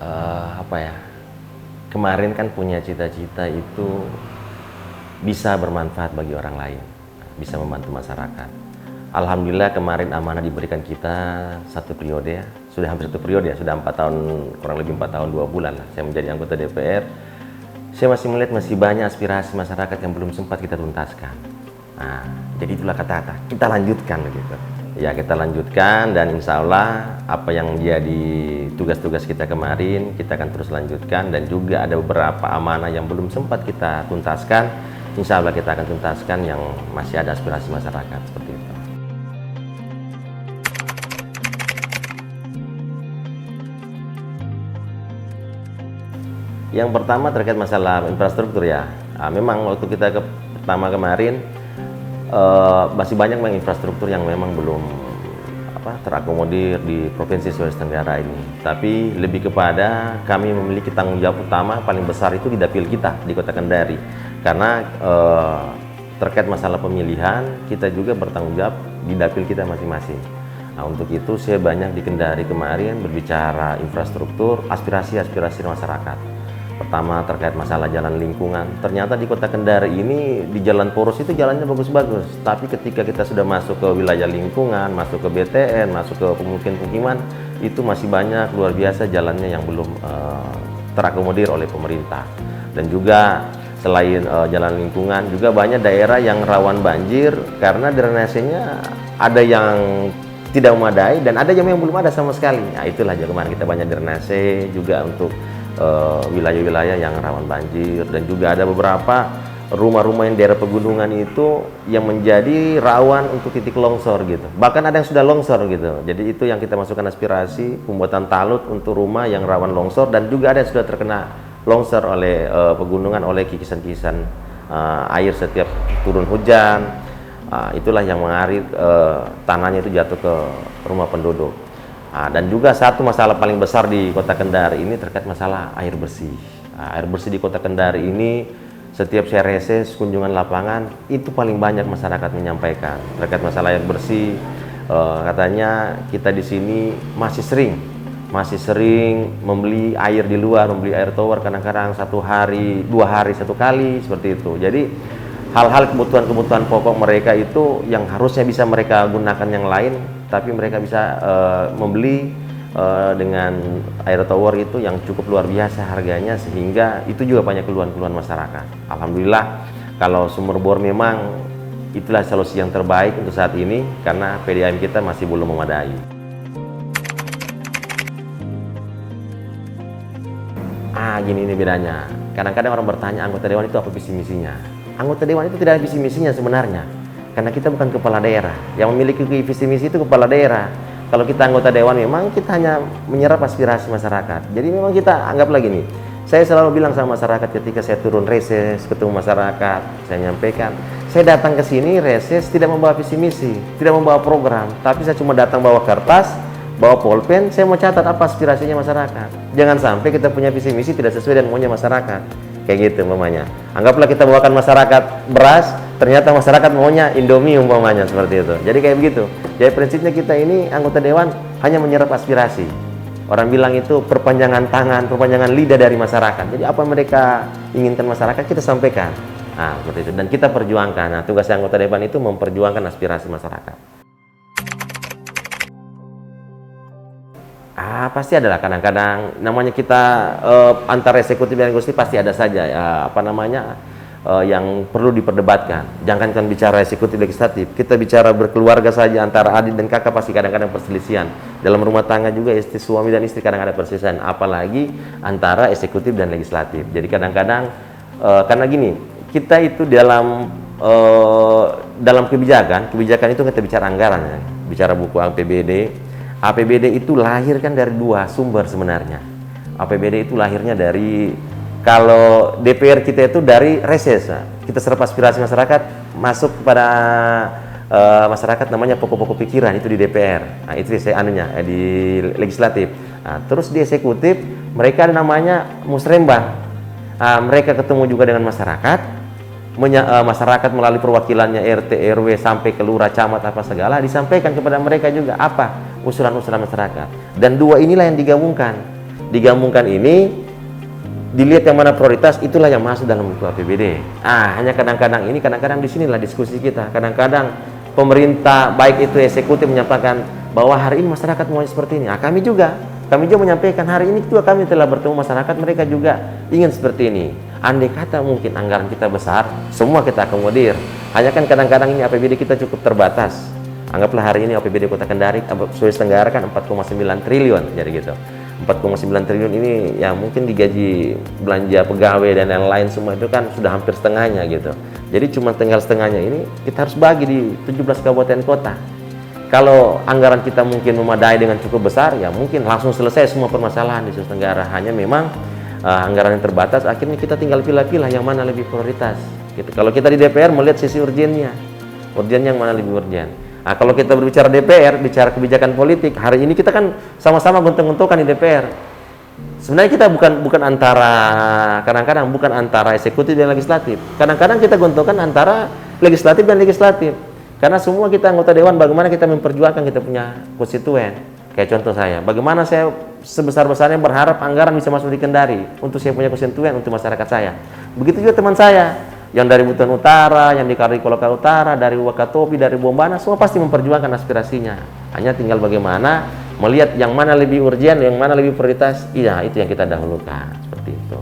Apa ya, kemarin kan punya cita-cita itu bisa bermanfaat bagi orang lain, bisa membantu masyarakat. Alhamdulillah kemarin amanah diberikan kita satu periode ya, sudah hampir satu periode ya, sudah 4 tahun, kurang lebih 4 tahun 2 bulan lah saya menjadi anggota DPR. Saya masih melihat masih banyak aspirasi masyarakat yang belum sempat kita tuntaskan. Nah, jadi itulah kata-kata kita lanjutkan begitu. Ya kita lanjutkan, dan insya Allah apa yang jadi tugas-tugas kita kemarin kita akan terus lanjutkan, dan juga ada beberapa amanah yang belum sempat kita tuntaskan. Insya Allah kita akan tuntaskan yang masih ada aspirasi masyarakat seperti itu. Yang pertama terkait masalah infrastruktur ya. Nah, memang waktu kita pertama kemarin masih banyak infrastruktur yang memang belum terakomodir di Provinsi Sulawesi Tenggara ini. Tapi lebih kepada kami memiliki tanggung jawab utama paling besar itu di dapil kita di Kota Kendari. Karena terkait masalah pemilihan kita juga bertanggung jawab di dapil kita masing-masing. Nah, untuk itu saya banyak di Kendari kemarin berbicara infrastruktur, aspirasi-aspirasi masyarakat. Pertama terkait masalah jalan lingkungan. Ternyata di Kota Kendari ini di jalan poros itu jalannya bagus-bagus. Tapi ketika kita sudah masuk ke wilayah lingkungan, masuk ke BTN, masuk ke pemukiman-pemukiman, itu masih banyak luar biasa jalannya yang belum terakomodir oleh pemerintah. Dan juga selain jalan lingkungan, juga banyak daerah yang rawan banjir karena drainasenya ada yang tidak memadai dan ada yang belum ada sama sekali. Nah, itulah kemarin kita banyak drainase juga untuk wilayah-wilayah yang rawan banjir, dan juga ada beberapa rumah-rumah yang daerah pegunungan itu yang menjadi rawan untuk titik longsor gitu. Bahkan ada yang sudah longsor gitu. Jadi itu yang kita masukkan aspirasi pembuatan talut untuk rumah yang rawan longsor, dan juga ada yang sudah terkena longsor oleh pegunungan oleh kikisan-kikisan air setiap turun hujan. Itulah yang mengalir tanahnya itu jatuh ke rumah penduduk. Dan juga satu masalah paling besar di Kota Kendari ini terkait masalah air bersih. Air bersih di Kota Kendari ini setiap saya reses kunjungan lapangan itu paling banyak masyarakat menyampaikan terkait masalah air bersih. Katanya kita di sini masih sering membeli air di luar, membeli air tower kadang-kadang 1 hari 2 hari 1 kali seperti itu. Jadi hal-hal kebutuhan pokok mereka itu yang harusnya bisa mereka gunakan yang lain, tapi mereka bisa membeli dengan air tower itu yang cukup luar biasa harganya, sehingga itu juga banyak keluhan-keluhan masyarakat. Alhamdulillah kalau sumur bor memang itulah solusi yang terbaik untuk saat ini karena PDAM kita masih belum memadai. Gini ini bedanya. Kadang-kadang orang bertanya anggota dewan itu apa visi misinya. Anggota dewan itu tidak ada visi misinya sebenarnya. Karena kita bukan kepala daerah. Yang memiliki visi misi itu kepala daerah. Kalau kita anggota dewan memang kita hanya menyerap aspirasi masyarakat. Jadi memang kita anggap lagi nih. Saya selalu bilang sama masyarakat ketika saya turun reses, ketemu masyarakat, saya nyampaikan, saya datang ke sini reses tidak membawa visi misi, tidak membawa program, tapi saya cuma datang bawa kertas, bawa pulpen, saya mau catat apa aspirasinya masyarakat. Jangan sampai kita punya visi misi tidak sesuai dengan maunya masyarakat. Kayak gitu umpamanya. Anggaplah kita bawakan masyarakat beras, ternyata masyarakat maunya Indomie umpamanya, seperti itu. Jadi kayak begitu. Jadi prinsipnya kita ini anggota dewan hanya menyerap aspirasi. Orang bilang itu perpanjangan tangan, perpanjangan lidah dari masyarakat. Jadi apa mereka inginkan masyarakat kita sampaikan. Seperti itu. Dan kita perjuangkan. Nah, tugas anggota dewan itu memperjuangkan aspirasi masyarakat. Pasti adalah kadang-kadang namanya kita antara eksekutif dan legislatif pasti ada saja yang perlu diperdebatkan. Jangankan bicara eksekutif legislatif, kita bicara berkeluarga saja antara adik dan kakak pasti kadang-kadang perselisihan. Dalam rumah tangga juga suami dan istri kadang-kadang perselisihan, apalagi antara eksekutif dan legislatif. Jadi kadang-kadang karena gini, kita itu dalam kebijakan itu kita bicara anggaran ya, bicara buku APBD. APBD itu lahir kan dari 2 sumber sebenarnya. APBD itu lahirnya dari, kalau DPR kita itu dari reses. Kita serap aspirasi masyarakat masuk kepada masyarakat, namanya pokok-pokok pikiran itu di DPR. Itu saya di legislatif. Terus di eksekutif mereka ada namanya musrembang. Mereka ketemu juga dengan masyarakat. Masyarakat melalui perwakilannya RT, RW sampai ke lurah, camat apa segala disampaikan kepada mereka juga apa usulan-usulan masyarakat. Dan 2 inilah yang digabungkan. digabungkan ini, dilihat yang mana prioritas, itulah yang masuk dalam buku APBD. Hanya kadang-kadang di sinilah diskusi kita. Kadang-kadang pemerintah baik itu eksekutif menyampaikan bahwa hari ini masyarakat mau seperti ini. Kami juga menyampaikan hari ini juga kami telah bertemu masyarakat, mereka juga ingin seperti ini. Andai kata mungkin anggaran kita besar, semua kita akomodir. Hanya kan kadang-kadang ini APBD kita cukup terbatas. Anggaplah hari ini APBD Kota Kendari, Sulawesi Tenggara kan 4,9 triliun, jadi gitu. 4,9 triliun ini ya mungkin digaji belanja pegawai dan lain-lain semua itu kan sudah hampir setengahnya gitu. Jadi cuma tinggal setengahnya ini kita harus bagi di 17 kabupaten kota. Kalau anggaran kita mungkin memadai dengan cukup besar, ya mungkin langsung selesai semua permasalahan di Sulawesi Tenggara. Hanya memang anggaran yang terbatas, akhirnya kita tinggal pilih-pilih yang mana lebih prioritas. Gitu. Kalau kita di DPR melihat sisi urgennya yang mana lebih urgen. Kalau kita berbicara DPR, bicara kebijakan politik, hari ini kita kan sama-sama gontok-gontokan di DPR. Sebenarnya kita bukan antara, kadang-kadang bukan antara eksekutif dan legislatif. Kadang-kadang kita gontokan antara legislatif dan legislatif. Karena semua kita anggota dewan, bagaimana kita memperjuangkan kita punya konstituen. Kayak contoh saya, bagaimana saya sebesar-besarnya berharap anggaran bisa masuk di Kendari untuk saya punya konstituen, untuk masyarakat saya. Begitu juga teman saya yang dari Buton Utara, yang di Karikoloka Utara, dari Wakatobi, dari Bombana, semua pasti memperjuangkan aspirasinya. Hanya tinggal bagaimana melihat yang mana lebih urgen, yang mana lebih prioritas. Iya, itu yang kita dahulukan, seperti itu.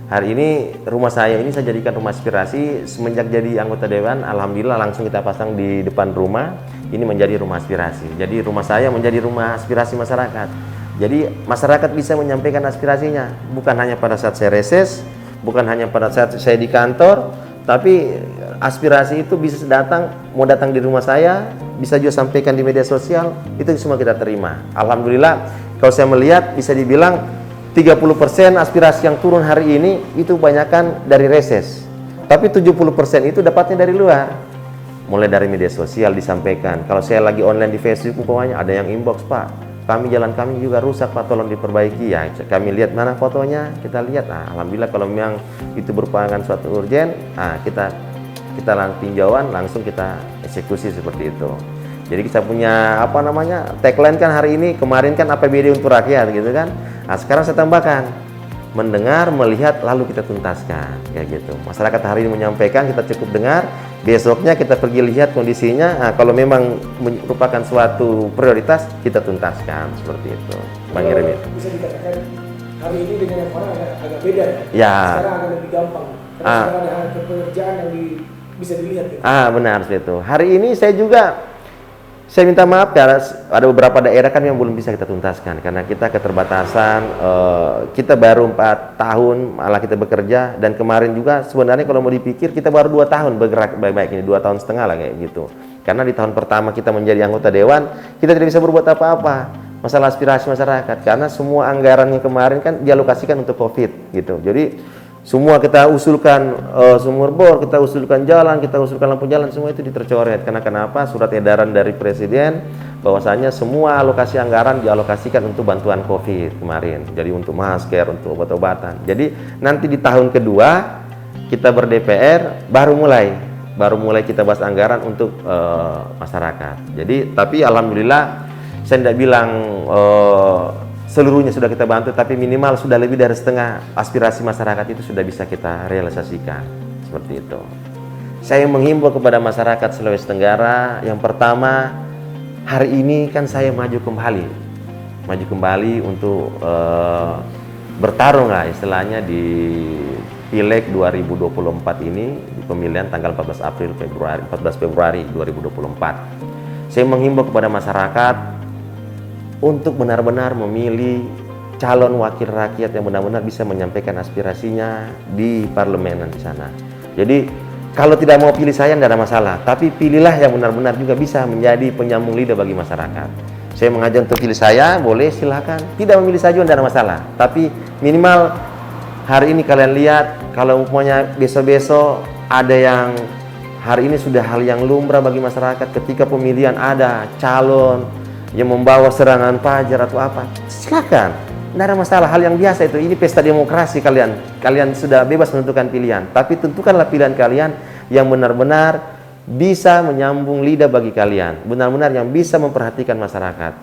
Hari ini rumah saya ini saya jadikan rumah aspirasi. Semenjak jadi anggota dewan, alhamdulillah langsung kita pasang di depan rumah. Ini menjadi rumah aspirasi. Jadi rumah saya menjadi rumah aspirasi masyarakat. Jadi masyarakat bisa menyampaikan aspirasinya, bukan hanya pada saat saya reses, bukan hanya pada saat saya di kantor, tapi aspirasi itu bisa mau datang di rumah saya, bisa juga sampaikan di media sosial, itu semua kita terima. Alhamdulillah, kalau saya melihat bisa dibilang 30% aspirasi yang turun hari ini itu kebanyakan dari reses. Tapi 70% itu dapatnya dari luar. Mulai dari media sosial disampaikan. Kalau saya lagi online di Facebook, umpamanya ada yang inbox, Pak, jalan kami juga rusak, Pak, tolong diperbaiki. Ya, kami lihat mana fotonya, kita lihat. Alhamdulillah kalau memang itu merupakan suatu urgen, kita tinjauan langsung kita eksekusi seperti itu. Jadi kita punya tagline kan hari ini, kemarin kan APBD untuk rakyat gitu kan. Sekarang saya tambahkan mendengar, melihat, lalu kita tuntaskan, kayak gitu. Masyarakat hari ini menyampaikan, kita cukup dengar, besoknya kita pergi lihat kondisinya. Kalau memang merupakan suatu prioritas, kita tuntaskan, seperti itu. Bang Irwin. Bisa dikatakan hari ini dengan yang mana agak beda ya. Sekarang agak lebih gampang. Karena sekarang ada pekerjaan yang bisa dilihat. Ya? Benar itu. Hari ini saya minta maaf ya, ada beberapa daerah kan yang belum bisa kita tuntaskan karena kita keterbatasan. Kita baru 4 tahun malah kita bekerja, dan kemarin juga sebenarnya kalau mau dipikir kita baru 2 tahun bergerak baik-baik ini, 2 tahun setengah lah kayak gitu. Karena di tahun pertama kita menjadi anggota dewan, kita tidak bisa berbuat apa-apa masalah aspirasi masyarakat karena semua anggaran yang kemarin kan dialokasikan untuk COVID gitu. Jadi semua kita usulkan sumur bor, kita usulkan jalan, kita usulkan lampu jalan, semua itu ditercoret. Karena kenapa? Surat edaran dari Presiden bahwasanya semua alokasi anggaran dialokasikan untuk bantuan COVID kemarin. Jadi untuk masker, untuk obat-obatan. Jadi nanti di tahun kedua kita ber-DPR baru mulai kita bahas anggaran untuk masyarakat. Jadi tapi alhamdulillah saya tidak bilang seluruhnya sudah kita bantu, tapi minimal sudah lebih dari setengah aspirasi masyarakat itu sudah bisa kita realisasikan, seperti itu. Saya menghimbau kepada masyarakat Sulawesi Tenggara, yang pertama, hari ini kan saya maju kembali untuk bertarung lah istilahnya di Pileg 2024 ini, di pemilihan tanggal 14 Februari 2024. Saya menghimbau kepada masyarakat untuk benar-benar memilih calon wakil rakyat yang benar-benar bisa menyampaikan aspirasinya di parlemen di sana. Jadi kalau tidak mau pilih saya tidak ada masalah, tapi pilihlah yang benar-benar juga bisa menjadi penyambung lidah bagi masyarakat. Saya mengajak untuk pilih saya, boleh silakan. Tidak memilih saya juga tidak ada masalah, tapi minimal hari ini kalian lihat, kalau umpamanya besok-besok ada yang hari ini sudah hal yang lumrah bagi masyarakat, ketika pemilihan ada calon yang membawa serangan pajar atau apa, silakan, tidak ada masalah, hal yang biasa itu. Ini pesta demokrasi, kalian sudah bebas menentukan pilihan, tapi tentukanlah pilihan kalian yang benar-benar bisa menyambung lidah bagi kalian, benar-benar yang bisa memperhatikan masyarakat.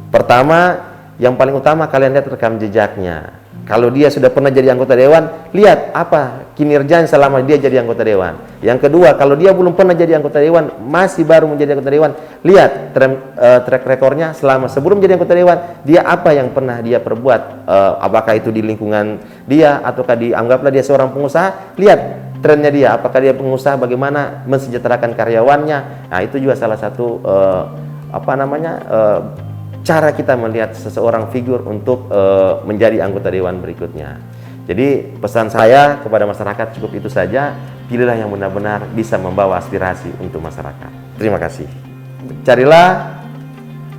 Pertama, yang paling utama kalian lihat rekam jejaknya. Kalau dia sudah pernah jadi anggota dewan, lihat apa kinerjanya selama dia jadi anggota dewan. Yang kedua, kalau dia belum pernah jadi anggota dewan, masih baru menjadi anggota dewan, lihat track recordnya selama sebelum jadi anggota dewan, dia apa yang pernah dia perbuat, apakah itu di lingkungan dia, ataukah dianggaplah dia seorang pengusaha, lihat trennya dia, apakah dia pengusaha, bagaimana mensejahterakan karyawannya. Nah, itu juga salah satu cara kita melihat seseorang figur untuk menjadi anggota dewan berikutnya. Jadi pesan saya kepada masyarakat cukup itu saja, pilihlah yang benar-benar bisa membawa aspirasi untuk masyarakat. Terima kasih. Carilah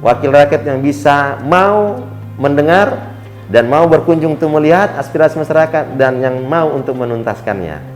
wakil rakyat yang bisa mau mendengar dan mau berkunjung untuk melihat aspirasi masyarakat dan yang mau untuk menuntaskannya.